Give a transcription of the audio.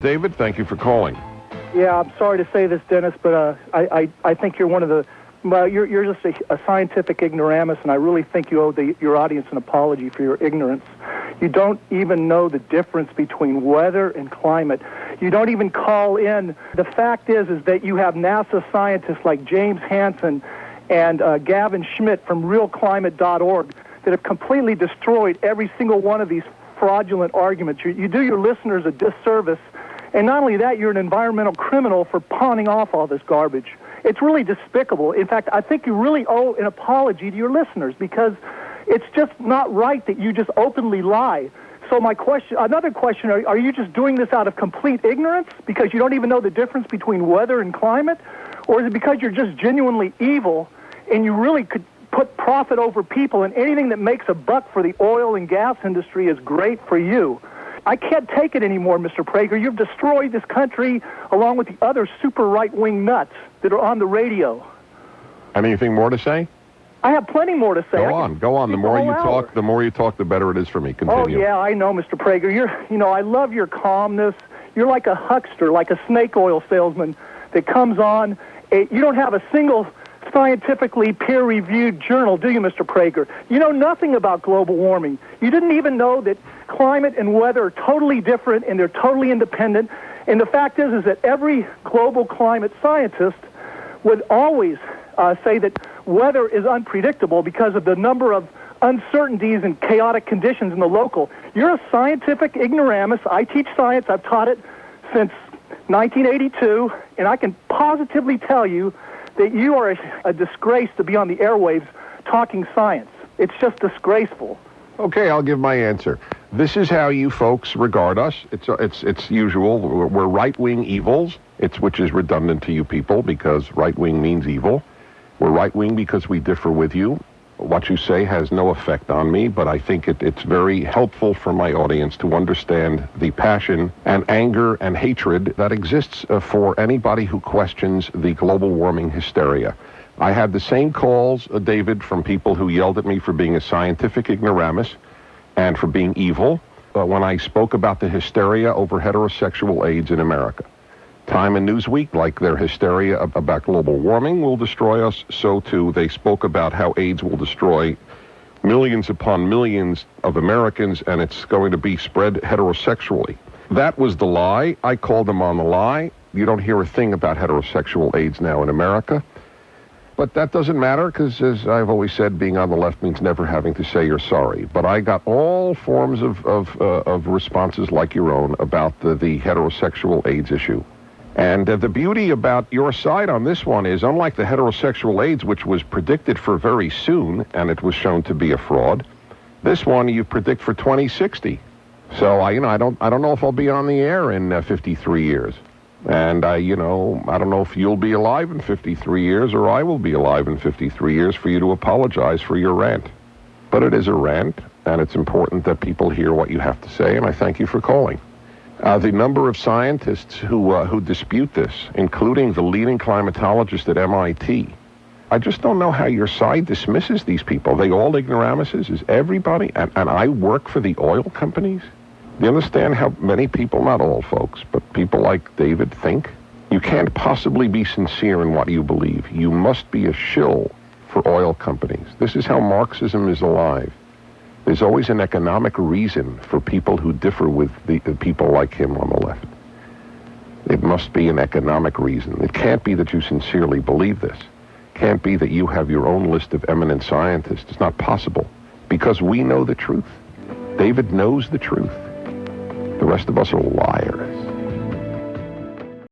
David, thank you for calling. Yeah, I'm sorry to say this, Dennis, but I think you're one of the, well, you're just a scientific ignoramus, and I really think you owe your audience an apology for your ignorance. You don't even know the difference between weather and climate. You don't even call in. The fact is that you have NASA scientists like James Hansen and Gavin Schmidt from realclimate.org that have completely destroyed every single one of these fraudulent arguments. You do your listeners a disservice, and not only that, you're an environmental criminal for pawning off all this garbage. It's really despicable. In fact, I think you really owe an apology to your listeners, because it's just not right that you just openly lie. So my question, another question, are you just doing this out of complete ignorance because you don't even know the difference between weather and climate? Or is it because you're just genuinely evil and you really could put profit over people, and anything that makes a buck for the oil and gas industry is great for you? I can't take it anymore, Mr. Prager. You've destroyed this country along with the other super right-wing nuts that are on the radio. Anything more to say? I have plenty more to say. Go on. The more you talk, the better it is for me. Continue. Oh, yeah, I know, Mr. Prager. I love your calmness. You're like a huckster, like a snake oil salesman that comes on. You don't have a single scientifically peer-reviewed journal, do you, Mr. Prager? You know nothing about global warming. You didn't even know that climate and weather are totally different and they're totally independent. And the fact is that every global climate scientist would always say that weather is unpredictable because of the number of uncertainties and chaotic conditions in the local. You're a scientific ignoramus. I teach science. I've taught it since 1982, and I can positively tell you that you are a disgrace to be on the airwaves talking science. It's just disgraceful. Okay, I'll give my answer. This is how you folks regard us. It's usual. We're right-wing evils, which is redundant to you people because right-wing means evil. We're right-wing because we differ with you. What you say has no effect on me, but I think it's very helpful for my audience to understand the passion and anger and hatred that exists for anybody who questions the global warming hysteria. I had the same calls, David, from people who yelled at me for being a scientific ignoramus and for being evil when I spoke about the hysteria over heterosexual AIDS in America. Time and Newsweek, like their hysteria about global warming will destroy us, so too they spoke about how AIDS will destroy millions upon millions of Americans, and it's going to be spread heterosexually. That was the lie. I called them on the lie. You don't hear a thing about heterosexual AIDS now in America. But that doesn't matter, because as I've always said, being on the left means never having to say you're sorry. But I got all forms of responses like your own about the heterosexual AIDS issue. And the beauty about your side on this one is, unlike the heterosexual AIDS, which was predicted for very soon, and it was shown to be a fraud, this one you predict for 2060. So I don't know if I'll be on the air in 53 years. And I don't know if you'll be alive in 53 years or I will be alive in 53 years for you to apologize for your rant. But it is a rant, and it's important that people hear what you have to say, and I thank you for calling. The number of scientists who dispute this, including the leading climatologist at MIT, I just don't know how your side dismisses these people. They all ignoramuses? Is everybody? And I work for the oil companies? Do you understand how many people, not all folks, but people like David think? You can't possibly be sincere in what you believe. You must be a shill for oil companies. This is how Marxism is alive. There's always an economic reason for people who differ with the people like him on the left. It must be an economic reason. It can't be that you sincerely believe this. It can't be that you have your own list of eminent scientists. It's not possible, because we know the truth. David knows the truth. The rest of us are liars.